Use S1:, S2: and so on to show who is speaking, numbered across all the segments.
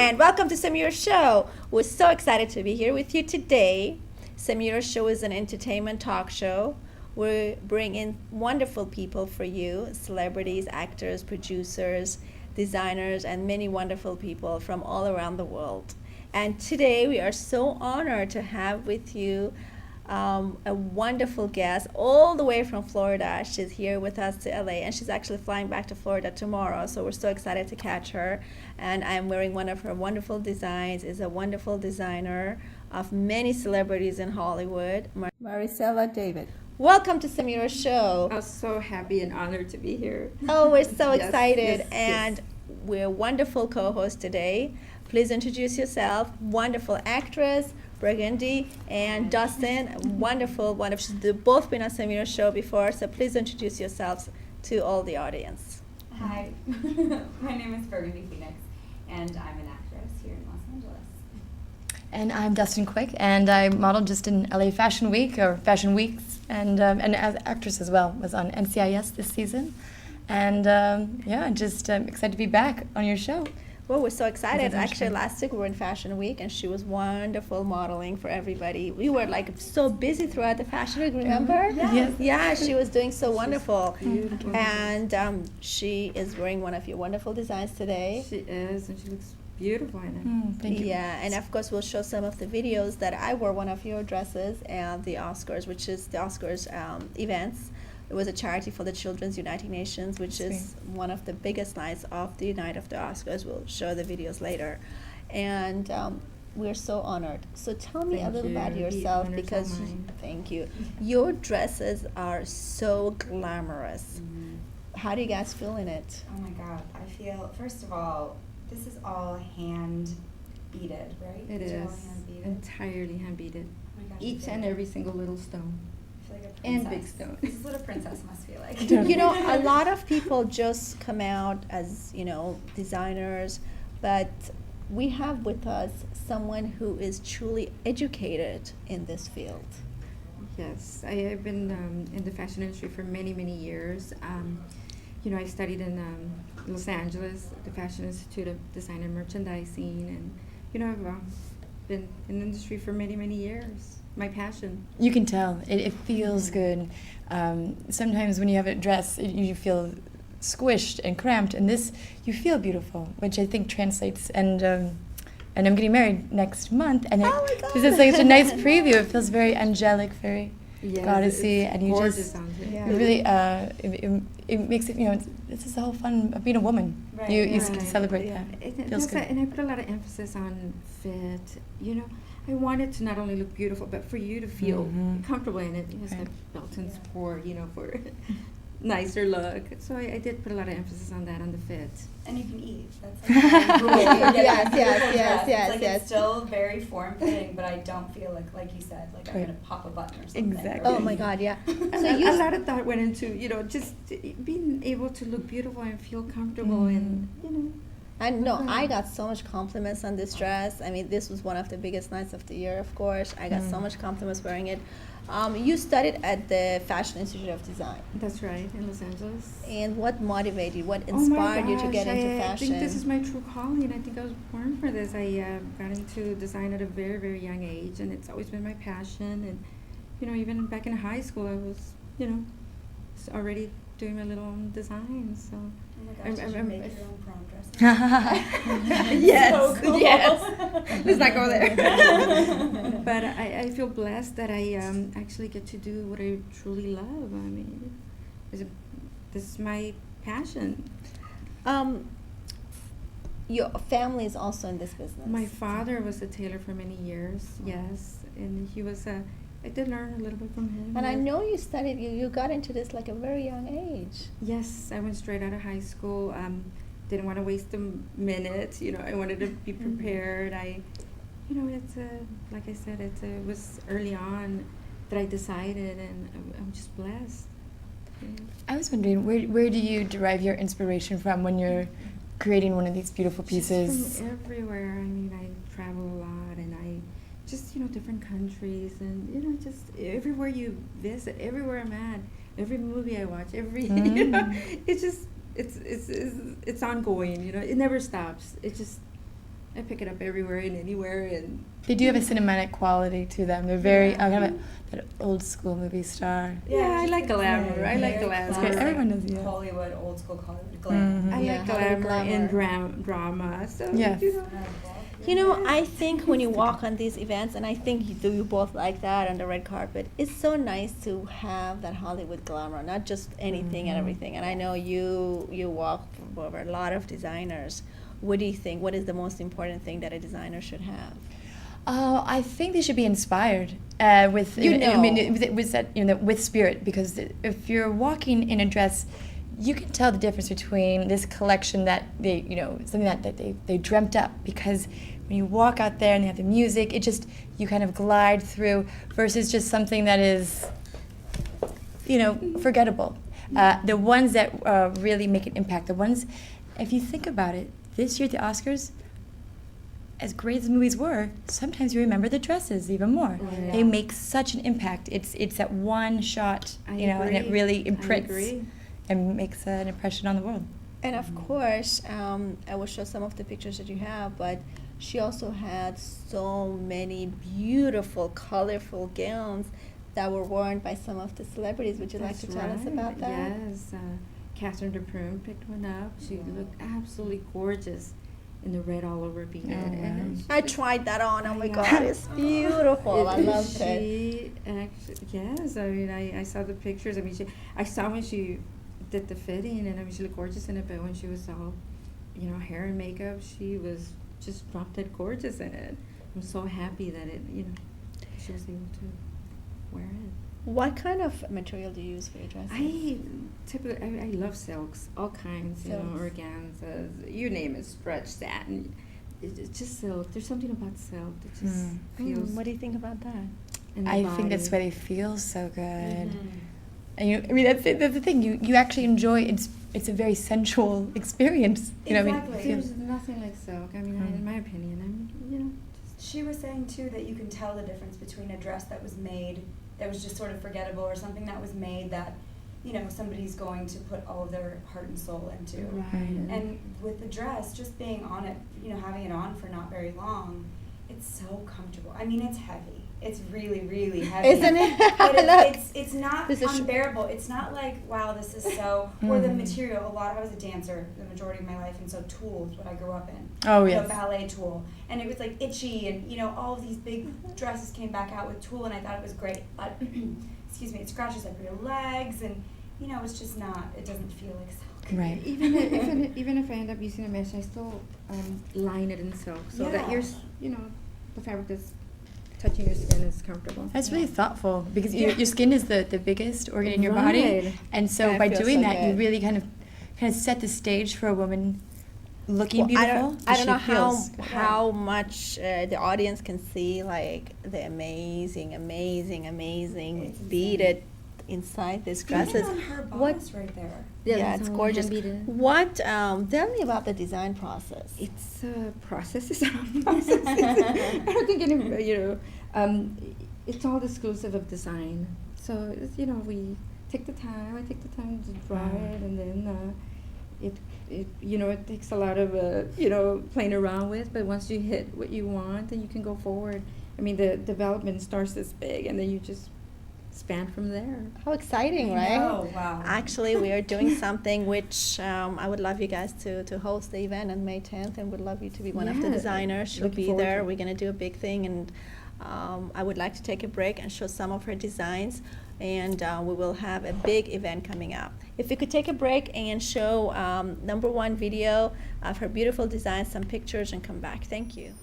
S1: And welcome to Samira's show. We're so excited to be here with you today. Samira's show is an entertainment talk show. We bring in wonderful people for you, celebrities, actors, producers, designers, and many wonderful people from all around the world. And today we are so honored to have with you a wonderful guest all the way from Florida. She's here with us to LA, and she's actually flying back to Florida tomorrow. So we're so excited to catch her. And I'm wearing one of her wonderful designs. Is a wonderful designer of many celebrities in Hollywood, Maricela David. Welcome to Samira's show.
S2: I was so happy and honored to be here.
S1: Oh, we're so
S2: Yes,
S1: excited,
S2: yes,
S1: and we're wonderful co-hosts today. Please introduce yourself. Wonderful actress, Burgundy, and Dustin. Wonderful. They've both been on Samira's show before, so please introduce yourselves to all the audience.
S3: Hi, my name is Burgundy Phoenix, and I'm an actress here in Los Angeles.
S4: And I'm Dustin Quick, and I modeled just in LA Fashion Week or Fashion Weeks, and as actress as well. Was on NCIS this season, and just excited to be back on your show.
S1: Well, we're so excited.
S4: That's
S1: Actually,
S4: interesting.
S1: last week we were in Fashion Week, and she was wonderful modeling for everybody. We were like so busy throughout the Fashion Week, remember?
S4: Yes.
S1: Yeah, she was doing so wonderful.
S2: Beautiful.
S1: And she is wearing one of your wonderful designs today.
S2: She is, and she looks beautiful in
S4: Thank you.
S1: Yeah, and of course we'll show some of the videos that I wore one of your dresses at the Oscars, which is the Oscars events. It was a charity for the Children's United Nations, which is one of the biggest nights of the night of the Oscars. We'll show the videos later. And we're so honored. So tell me a
S2: Thank
S1: little
S2: you.
S1: about
S2: The
S1: yourself,
S2: honor's
S1: because
S2: all mine.
S1: thank you. Your dresses are so glamorous. How do you guys feel in it?
S3: Oh my God, I feel, first of all, this is all hand beaded, right?
S2: It
S3: These are all
S2: is
S3: hand beaded.
S2: entirely hand beaded.
S3: Oh my gosh, I
S2: Each
S3: feel
S2: and
S3: like-
S2: every single little stone.
S3: I feel like a
S2: and
S3: princess.
S2: big stone.
S3: This is what a princess must feel like.
S1: You know, a lot of people just come out as, designers, but we have with us someone who is truly educated in this field.
S2: Yes, I have been in the fashion industry for many, many years. I studied in Los Angeles, the Fashion Institute of Design and Merchandising, and I've been in the industry for many, many years. My passion.
S4: You can tell it feels good. Sometimes when you have a dress, you feel squished and cramped, and this you feel beautiful, which I think translates. And I'm getting married next month, and
S1: Oh my God.
S4: this is like such a nice preview. It feels very angelic, very
S2: Yes,
S4: goddessy,
S2: it's
S4: and you
S2: gorgeous
S4: just
S2: on it.
S1: Yeah.
S4: it really it makes it this is the whole fun of being a woman.
S3: Right,
S4: You
S3: right.
S4: can celebrate
S1: Yeah.
S4: that. Feels good.
S2: And I put a lot of emphasis on fit. I want it to not only look beautiful, but for you to feel
S4: Mhm.
S2: comfortable in it. It has
S4: Right.
S2: the built-in
S3: Yeah.
S2: support, for nicer look. So I did put a lot of emphasis on that, on the fit.
S3: And you can eat. That's like a rule. You get a
S1: Yes,
S3: beautiful
S1: yes,
S3: dress.
S1: yes,
S3: It's
S1: yes,
S3: like
S1: yes.
S3: It's still very form-fitting, but I don't feel like you said, like I'm
S4: Right.
S3: gonna pop a button or something.
S2: Exactly.
S1: Oh my God, yeah.
S2: So a lot of thought went into, just being able to look beautiful and feel comfortable and,
S1: And no, I got so much compliments on this dress. I mean, this was one of the biggest nights of the year, of course. I got so much compliments wearing it. You studied at the Fashion Institute of Design.
S2: That's right, in Los Angeles.
S1: And what motivated you? What
S2: Oh my
S1: inspired you to get
S2: gosh,
S1: into
S2: I
S1: fashion?
S2: think this is my true calling. I think I was born for this. I got into design at a very, very young age, and it's always been my passion. And, even back in high school, I was, already doing my little own designs. So.
S3: Oh my
S2: I'm-
S3: gosh, did you
S2: I'm-
S3: make
S2: I'm-
S3: your own prom dress?
S2: Yes,
S3: So cool.
S2: yes. Let's not go there. But I feel blessed that I actually get to do what I truly love. I mean, this is my passion.
S1: Your family is also in this business.
S2: My father was a tailor for many years, yes, and he was I did learn a little bit from him.
S1: And I know you studied, you got into this like a very young age.
S2: Yes, I went straight out of high school. Didn't want to waste a minute. I wanted to be prepared. It's like I said, it was early on that I decided, and I'm just blessed. Yeah.
S4: I was wondering, where do you derive your inspiration from when you're creating one of these beautiful
S2: Just
S4: pieces?
S2: from everywhere. I mean, I travel a lot, and I just different countries, and just everywhere you visit, everywhere I'm at, every movie I watch, it's just it's ongoing. It never stops. It just I pick it up everywhere and anywhere, and
S4: They do have a cinematic quality to them. They're very kind of that old school movie star.
S2: yeah, I like glamour. I like
S3: Very
S2: glamour.
S4: That's great. Everyone does, yeah.
S3: Hollywood, old school Hollywood glam.
S4: Mhm.
S2: I
S1: Yeah,
S2: like
S1: Hollywood
S2: glamour and
S1: glamour.
S2: drama. So
S4: Yes.
S1: You know, I think when you walk on these events, and I think you both like that on the red carpet, it's so nice to have that Hollywood glamour, not just anything and everything. And I know you walk over a lot of designers. What do you think? What is the most important thing that a designer should have?
S4: I think they should be inspired with
S1: You
S4: I mean,
S1: know.
S4: with that with spirit, because if you're walking in a dress, you can tell the difference between this collection that they something that they dreamt up, because when you walk out there and they have the music, it just you kind of glide through, versus just something that is forgettable. The ones that really make an impact, the ones, if you think about it, this year at the Oscars, as great as the movies were, sometimes you remember the dresses even more.
S2: Right.
S4: They make such an impact. It's that one shot,
S2: I
S4: and it
S2: agree.
S4: really
S2: I
S4: imprints
S2: agree.
S4: and makes an impression on the world.
S1: And of course, I will show some of the pictures that you have, but she also had so many beautiful, colorful gowns that were worn by some of the celebrities. Would you like to
S2: That's
S1: tell us
S2: right.
S1: about that?
S2: Yes, Catherine de Prune picked one up. She looked absolutely gorgeous in the red all over bead. And
S1: I tried that on. Oh my
S2: Yeah.
S1: God, it's beautiful. I loved it.
S2: She actually, yes. I mean, I saw the pictures. I mean, I saw when she did the fitting, and I mean, she looked gorgeous in it. But when she was all, hair and makeup, she was just drop dead gorgeous in it. I'm so happy that she was able to wear it.
S1: What kind of material do you use for your dresses?
S2: I love silks, all kinds,
S1: Silks.
S2: organzas, you name it, stretch, satin. It's just silk. There's something about silk that just feels.
S1: What do you think about that?
S2: in the
S4: I think that's why
S2: body.
S4: they feel so good.
S3: Mm-hmm.
S4: And that's the thing. You actually enjoy. It's a very sensual experience.
S3: Exactly.
S2: There's nothing like silk. I mean, in my opinion,
S3: She was saying too that you can tell the difference between a dress that was made that was just sort of forgettable, or something that was made that somebody's going to put all of their heart and soul into.
S2: right.
S3: And with the dress, just being on it, having it on for not very long, it's so comfortable. I mean, it's heavy. It's really, really heavy.
S1: Isn't it?
S3: But
S1: Look.
S3: it's not
S1: This is
S3: unbearable. It's not like, wow, this is so, or the material. I was a dancer the majority of my life, and so tulle is what I grew up in.
S4: Oh, yes.
S3: Ballet tulle. And it was like itchy, and all of these big dresses came back out with tulle, and I thought it was great. But, excuse me, it scratches up your legs, and it's just not, it doesn't feel like silk.
S4: Right.
S2: Even if I end up using a mesh, I still line it in silk so that
S3: Yeah.
S2: the fabric that's touching your skin is comfortable.
S4: That's really thoughtful, because your skin is the biggest organ in your body,
S2: Right.
S4: and so
S1: Yeah, it
S4: by
S1: feels
S4: doing
S1: so
S4: that, you
S1: good.
S4: really kind of set the stage for a woman looking
S1: Well,
S4: beautiful.
S1: I don't
S4: she
S1: know
S4: feels-
S1: how much the audience can see like the amazing
S3: It's
S1: beaded inside these
S3: Even
S1: dresses.
S3: on her
S1: What?
S3: bodice right there.
S1: Yeah,
S2: that's
S1: it's
S2: all
S1: gorgeous.
S2: hand-beaded.
S1: What? Tell me about the design process.
S2: It's processes. I don't think it's all exclusive of design. So we take the time. I take the time to draw it, and then it takes a lot of playing around with. But once you hit what you want, then you can go forward. I mean, the development starts this big, and then you just span from there.
S1: How exciting, right?
S3: Oh, wow.
S1: Actually, we are doing something which I would love you guys to host the event on May 10th, and would love you to be one of the
S2: Yeah,
S1: designers. She'll
S2: looking
S1: be
S2: forward to
S1: there.
S2: it.
S1: We're going to do a big thing, and I would like to take a break and show some of her designs, and we will have a big event coming up. If we could take a break and show number one video of her beautiful designs, some pictures, and come back. Thank you.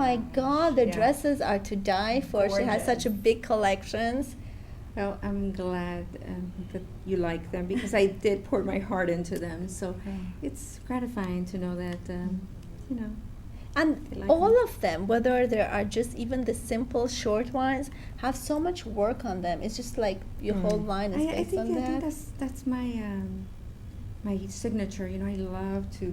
S1: my God, the
S2: Yeah.
S1: dresses are to die for. She has such a big collections.
S2: Well, I'm glad that you like them because I did pour my heart into them. So it's gratifying to know that, you know.
S1: And
S2: I like
S1: all
S2: them.
S1: of them, whether there are just even the simple short ones, have so much work on them. It's just like your whole line is
S2: I
S1: based
S2: think,
S1: on
S2: I think
S1: that.
S2: that's my my signature. You know, I love to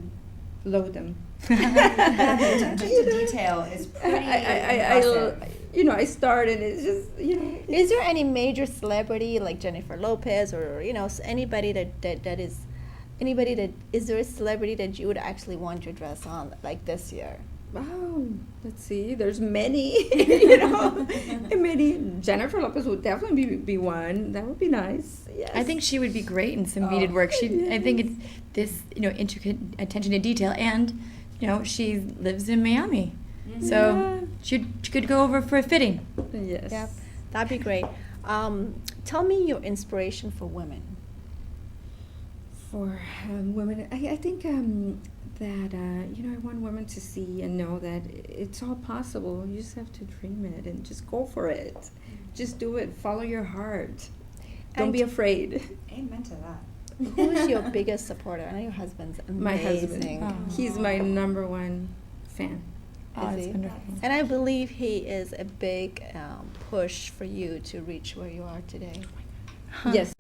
S2: load them.
S3: That attention to detail is pretty impressive.
S2: You know, I start and it's just, you know.
S1: Is there any major celebrity like Jennifer Lopez or anybody that is anybody that is there a celebrity that you would actually want your dress on like this year?
S2: Oh, let's see. There's many, you know, many. Jennifer Lopez would definitely be one. That would be nice. Yes.
S4: I think she would be great in some beaded work. I think it's this, intricate attention to detail, and she lives in Miami, so she could go over for a fitting.
S2: Yes.
S1: Yeah, that'd be great. Tell me your inspiration for women.
S2: For women, I think that I want women to see and know that it's all possible. You just have to dream it and just go for it. Just do it. Follow your heart. Don't be afraid.
S3: Amen to that.
S1: Who's your biggest supporter? I know your husband's amazing.
S2: My husband.
S4: Aww.
S2: He's my number one fan.
S4: Oh,
S1: Is
S4: that's
S1: he?
S4: wonderful.
S1: And I believe he is a big push for you to reach where you are today.
S4: Huh.
S2: Yes.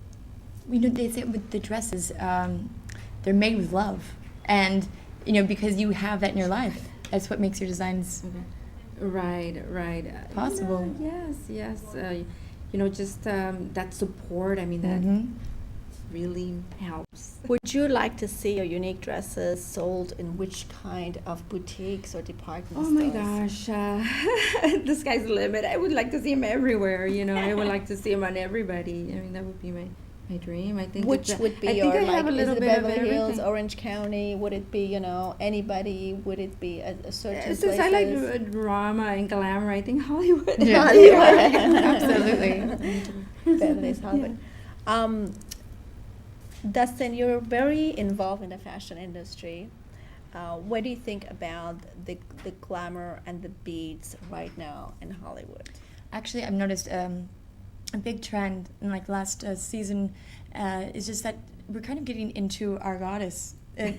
S4: They say with the dresses, they're made with love, and because you have that in your life, that's what makes your designs
S2: Right.
S4: possible.
S2: Yes. Just that support. I mean, that really helps.
S1: Would you like to see your unique dresses sold in which kind of boutiques or department
S2: Oh
S1: stores?
S2: my gosh, the sky's the limit. I would like to see him everywhere. I would like to see him on everybody. I mean, that would be my dream. I think.
S1: Which would be
S2: I
S1: your,
S2: think I have a
S1: is
S2: little
S1: it
S2: bit of
S1: Beverly Hills,
S2: everything.
S1: Orange County? Would it be, anybody? Would it be a certain
S2: Since
S1: places?
S2: I like drama and glamour, I think Hollywood.
S4: Yeah.
S1: Hollywood.
S4: Absolutely.
S1: Beverly Hills, Hollywood. Dustin, you're very involved in the fashion industry. What do you think about the glamour and the beads right now in Hollywood?
S4: Actually, I've noticed a big trend in last season is just that we're kind of getting into our goddess. I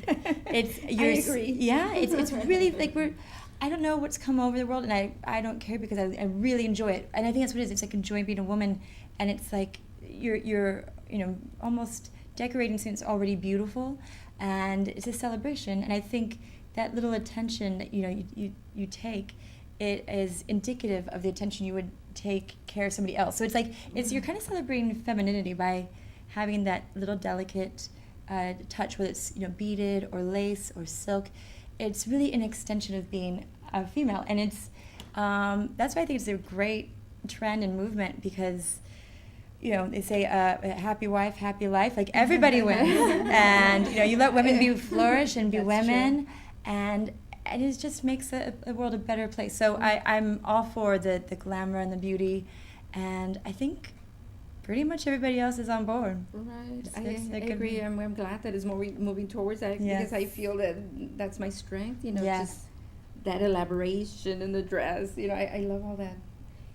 S2: agree.
S4: Yeah, it's really I don't know what's come over the world, and I don't care because I really enjoy it, and I think that's what it is. It's like enjoying being a woman, and it's like you're almost decorating something that's already beautiful, and it's a celebration. And I think that little attention that you take, it is indicative of the attention you would take care of somebody else. So it's you're kind of celebrating femininity by having that little delicate touch, whether it's beaded or lace or silk. It's really an extension of being a female, and it's that's why I think it's a great trend and movement, because they say a happy wife, happy life. Like, everybody wins, and you let women flourish and be
S1: That's
S4: women, and it just makes the world a better place. So I'm all for the glamour and the beauty, and I think pretty much everybody else is on board.
S2: Right.
S4: It's
S2: I
S4: like a-
S2: agree. I'm glad that it's moving towards that,
S4: Yes.
S2: because I feel that that's my strength.
S4: Yes.
S2: Just that elaboration in the dress. I love all that.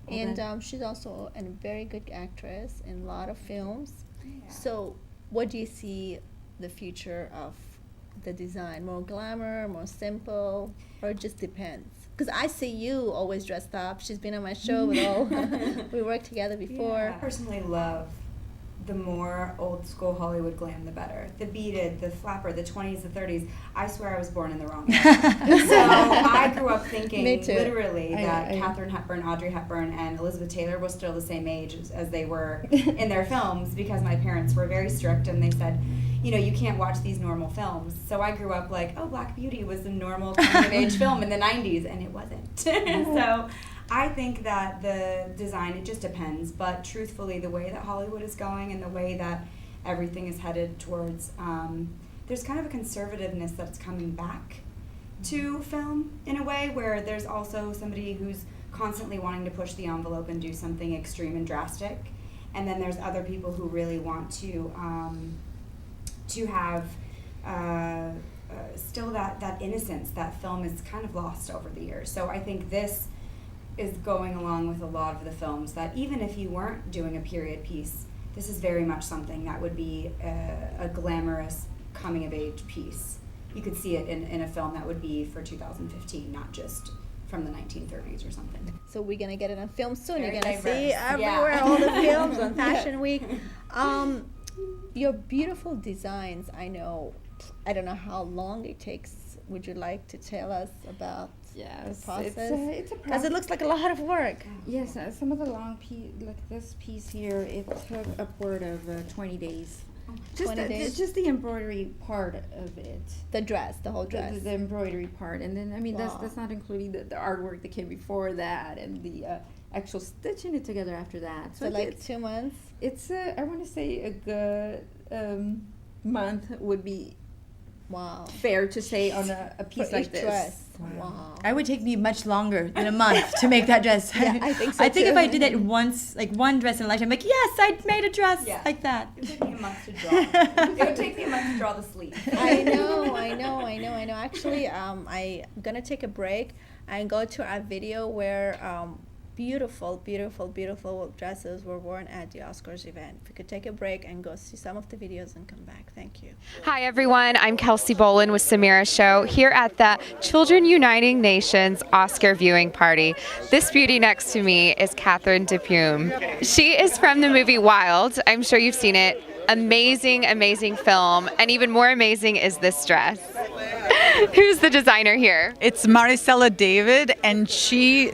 S1: And she's also a very good actress in a lot of films.
S3: Yeah.
S1: So what do you see the future of the design? More glamour, more simple, or it just depends? Because I see you always dressed up. She's been on my show with all. We worked together before.
S3: I personally love the more old school Hollywood glam, the better. The beaded, the flapper, the 20s, the 30s. I swear I was born in the wrong era. So I grew up thinking
S1: Me too.
S3: literally that
S2: I-
S3: Katharine Hepburn, Audrey Hepburn, and Elizabeth Taylor were still the same age as they were in their films, because my parents were very strict and they said, you can't watch these normal films. So I grew up like, Black Beauty was a normal coming of age film in the 90s, and it wasn't. So I think that the design, it just depends, but truthfully, the way that Hollywood is going and the way that everything is headed towards, there's kind of a conservativeness that's coming back to film in a way, where there's also somebody who's constantly wanting to push the envelope and do something extreme and drastic, and then there's other people who really want to have still that innocence that film is kind of lost over the years. So I think this is going along with a lot of the films that even if you weren't doing a period piece, this is very much something that would be a glamorous coming of age piece. You could see it in a film that would be for 2015, not just from the 1930s or something.
S1: So we're gonna get it on film soon.
S3: Very
S1: You're gonna
S3: diverse.
S1: see everywhere
S3: Yeah.
S1: all the films on Fashion Week. Your beautiful designs. I don't know how long it takes. Would you like to tell us about the process?
S2: It's a
S1: Because
S2: process.
S1: it looks like a lot of work.
S2: Yes, some of the long piece, like this piece here, it took upward of 20 days.
S1: 20 days?
S2: Just the embroidery part of it.
S1: The dress, the whole dress.
S2: The embroidery part, and then I mean
S1: Wow.
S2: that's not including the artwork that came before that and the actual stitching it together after that.
S1: So like 2 months.
S2: it's I want to say a good month would be
S1: Wow.
S2: fair to say on a piece
S1: For
S2: like
S1: each
S2: this.
S1: dress. Wow.
S4: I would take me much longer than a month to make that dress.
S1: Yeah, I think so
S4: I think if
S1: too.
S4: I did it once, like one dress in a lifetime, I'm like, yes, I made a dress
S3: Yeah.
S4: like that.
S3: It would take me a month to draw. It would take me a month to draw the sleeve.
S1: I know. Actually, I'm gonna take a break and go to our video where beautiful dresses were worn at the Oscars event. If you could take a break and go see some of the videos and come back. Thank you.
S5: Hi everyone, I'm Kelsey Bolin with Samira Show here at the Children Uniting Nations Oscar viewing party. This beauty next to me is Catherine DePume. She is from the movie Wild. I'm sure you've seen it. Amazing, amazing film, and even more amazing is this dress. Who's the designer here?
S6: It's Maricela David, and she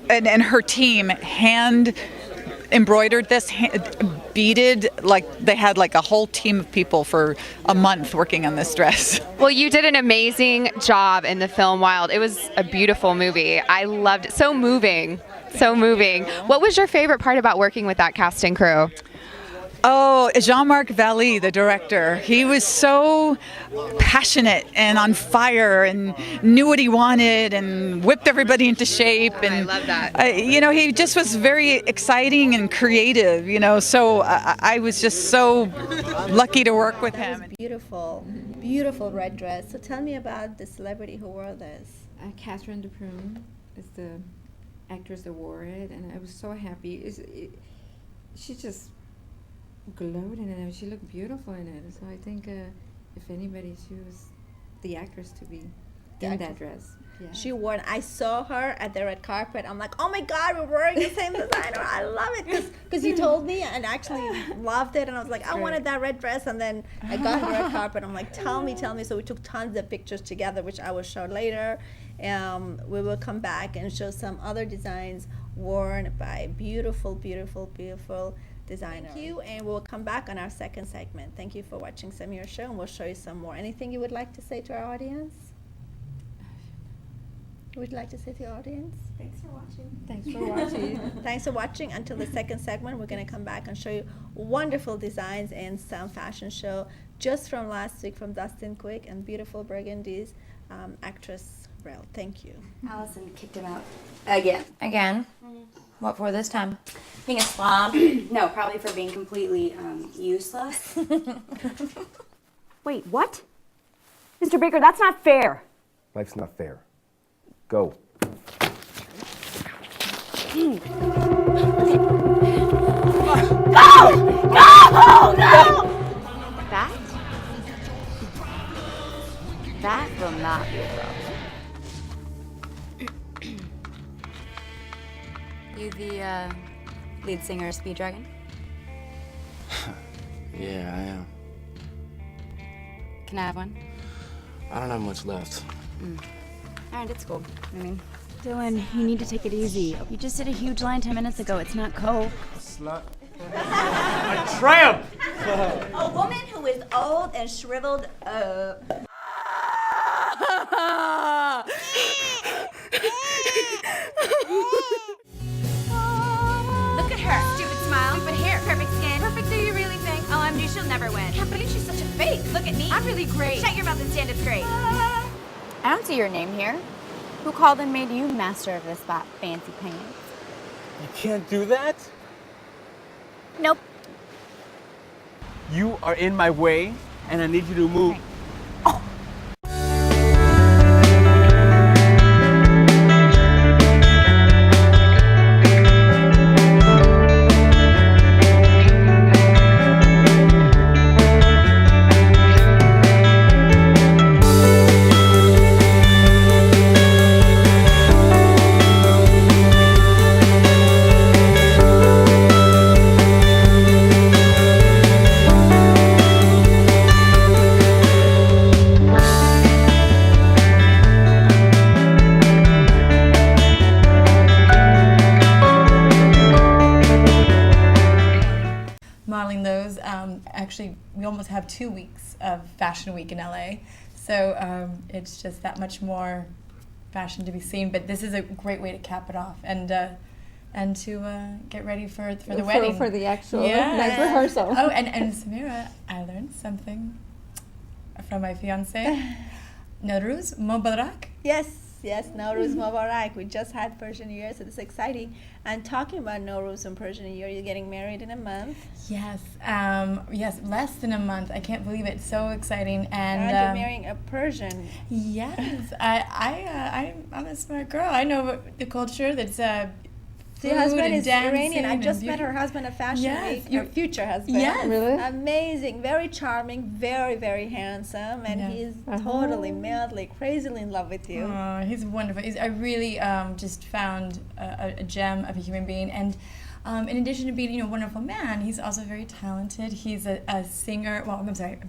S6: and her team hand embroidered this, beaded, like they had like a whole team of people for a month working on this dress.
S5: Well, you did an amazing job in the film Wild. It was a beautiful movie. I loved it. So moving. So moving. What was your favorite part about working with that cast and crew?
S6: Oh, Jean-Marc Vallée, the director, he was so passionate and on fire and knew what he wanted and whipped everybody into shape. And
S5: I love that.
S6: he just was very exciting and creative, so I was just so lucky to work with him.
S1: Beautiful red dress. So tell me about the celebrity who wore this.
S2: Catherine DePume is the actress that wore it, and I was so happy. She just glowed in it. She looked beautiful in it. So I think if anybody, she was the actress to be in that dress. Yeah.
S1: She wore it. I saw her at the red carpet. I'm like, oh my God, we're wearing the same designer. I love it. Because you told me and actually loved it. And I was like, I wanted that red dress. And then I got the red carpet. I'm like, tell me. So we took tons of pictures together, which I will show later. We will come back and show some other designs worn by beautiful designer. Thank you, and we'll come back on our second segment. Thank you for watching Samira Show, and we'll show you some more. Anything you would like to say to our audience? Would you like to say to your audience?
S3: Thanks for watching.
S2: Thanks for watching.
S1: Thanks for watching. Until the second segment, we're going to come back and show you wonderful designs and some fashion show just from last week from Dustin Quick and beautiful Burgundy's actress Rel. Thank you.
S7: Allison kicked him out again.
S4: Again? What for this time?
S7: Being a slob? No, probably for being completely useless.
S8: Wait, what? Mr. Baker, that's not fair.
S9: Life's not fair. Go.
S8: That will not be a problem.
S7: You the lead singer of Speeddragon?
S10: Yeah, I am.
S7: Can I have one?
S10: I don't have much left.
S7: Alright, it's cool. I mean,
S8: Dylan, you need to take it easy. You just did a huge line 10 minutes ago. It's not Coke.
S9: Slut.
S11: A tramp!
S1: A woman who is old and shriveled up.
S8: Look at her. Stupid smile, stupid hair, perfect skin. Perfect, do you really think? OMG, she'll never win. Can't believe she's such a fake. Look at me. I'm really great. Shut your mouth and stand up straight.
S12: I don't see your name here. Who called and made you master of this spot, fancy pants?
S11: You can't do that?
S12: Nope.
S11: You are in my way, and I need you to move.
S12: Right.
S4: modeling those. Actually, we almost have 2 weeks of Fashion Week in LA, so it's just that much more fashion to be seen. But this is a great way to cap it off and to get ready for the wedding.
S2: For the actual night rehearsal.
S4: Oh, and Samira, I learned something from my fiance. Nowruz Mubarak.
S1: Yes, Nowruz Mubarak. We just had Persian New Year, so it's exciting. And talking about Nowruz and Persian New Year, you're getting married in a month.
S4: Yes, less than a month. I can't believe it. So exciting. And
S1: you're marrying a Persian.
S4: Yes, I'm a smart girl. I know the culture that's
S1: The husband is
S4: dancing
S1: Iranian. I
S4: and
S1: just met
S4: beauty.
S1: her husband at Fashion Week, her future husband.
S4: Yes.
S2: Really?
S1: Amazing, very charming, very, very handsome, and he's totally, madly, crazily in love with you.
S4: Oh, he's wonderful. I really just found a gem of a human being. And in addition to being a wonderful man, he's also very talented. He's a singer. Well, I'm sorry,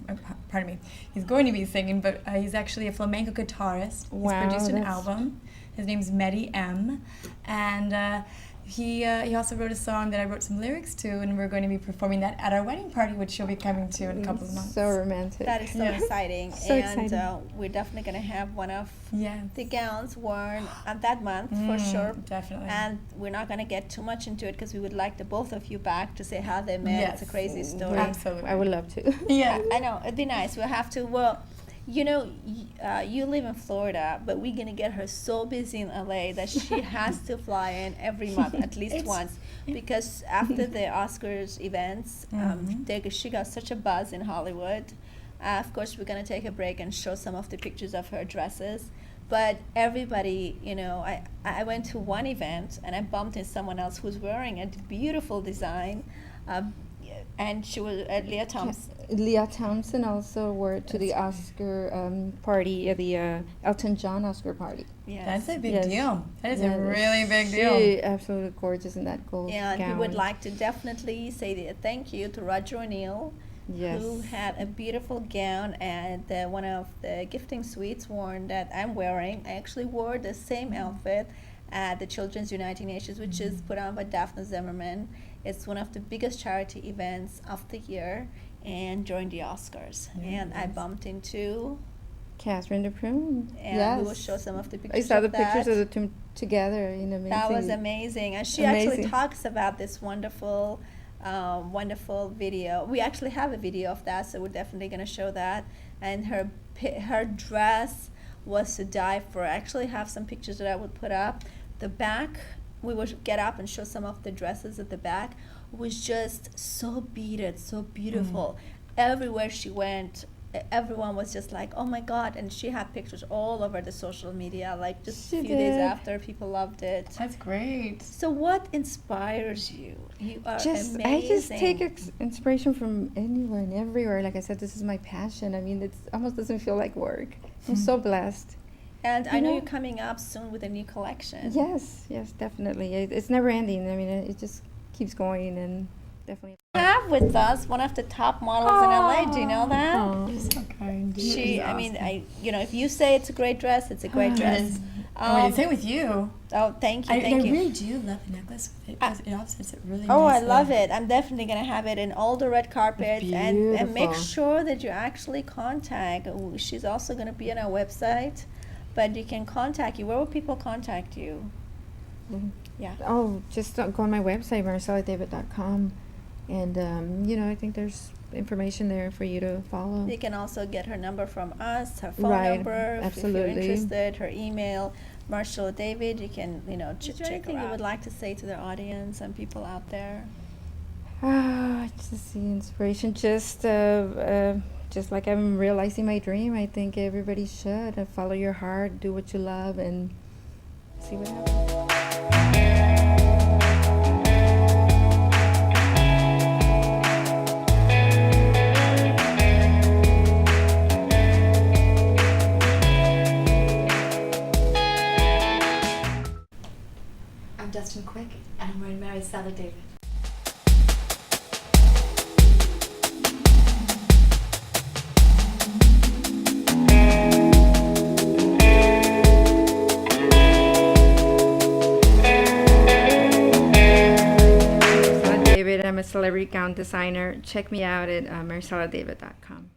S4: pardon me. He's going to be singing, but he's actually a flamenco guitarist. He's produced an album. His name's Mehdi M. And he also wrote a song that I wrote some lyrics to, and we're going to be performing that at our wedding party, which you'll be coming to in a couple of months.
S2: So romantic.
S1: That is so exciting.
S2: So exciting.
S1: We're definitely going to have one of the gowns worn that month for sure.
S4: Definitely.
S1: And we're not going to get too much into it because we would like the both of you back to say how they met. It's a crazy story.
S4: Absolutely.
S2: I would love to.
S4: Yeah.
S1: I know. It'd be nice. We'll have to, well, you live in Florida, but we're going to get her so busy in LA that she has to fly in every month, at least once. Because after the Oscars events, she got such a buzz in Hollywood. Of course, we're going to take a break and show some of the pictures of her dresses. But everybody, I went to one event and I bumped into someone else who's wearing a beautiful design. And she was Leah Thompson.
S2: Leah Thompson also wore to the Oscar party, the Elton John Oscar party.
S1: Yes.
S4: That's a big deal. That is a really big deal.
S2: She absolutely gorgeous in that gold
S1: And
S2: gown.
S1: we would like to definitely say thank you to Roger O'Neill, who had a beautiful gown at one of the gifting suites worn that I'm wearing. I actually wore the same outfit at the Children's Uniting Nations, which is put on by Daphne Zimmerman. It's one of the biggest charity events of the year and during the Oscars. And I bumped into
S2: Catherine Duprune.
S1: And we will show some of the pictures.
S2: I saw the
S1: of that.
S2: pictures of the two together. Amazing.
S1: That was amazing. And she actually talks about this wonderful video. We actually have a video of that, so we're definitely going to show that. And her dress was to die for. I actually have some pictures that I would put up. The back, we will get up and show some of the dresses at the back, was just so beaded, so beautiful. Everywhere she went, everyone was just like, oh my God. And she had pictures all over the social media, like just a few days after. People loved it.
S4: That's great.
S1: So what inspires you? You are amazing.
S2: I just take inspiration from anywhere and everywhere. Like I said, this is my passion. I mean, it almost doesn't feel like work. I'm so blessed.
S1: And I know you're coming up soon with a new collection.
S2: Yes, definitely. It's never ending. I mean, it just keeps going and definitely.
S1: We have with us one of the top models in LA. Do you know that?
S4: You're so kind.
S1: If you say it's a great dress, it's a great dress.
S4: Same with you.
S1: Oh, thank you,
S4: I
S1: you.
S4: really do love the necklace with it. It offsets it really
S1: Oh,
S4: nicely.
S1: I love it. I'm definitely going to have it in all the red carpet. And make sure that you actually contact. She's also going to be on our website. But you can contact you. Where will people contact you? Yeah.
S2: Oh, just go on my website, maricela.david.com. And, I think there's information there for you to follow.
S1: You can also get her number from us, her phone number, if you're interested, her email, Maricela David. You can, check anything you would like to say to the audience and people out there?
S2: Just the inspiration, just like I'm realizing my dream. I think everybody should follow your heart, do what you love, and see what happens.
S4: I'm Dustin Quick, and I'm wearing Maricela David.
S2: I'm a celebrity all-around designer. Check me out at maricela.david.com.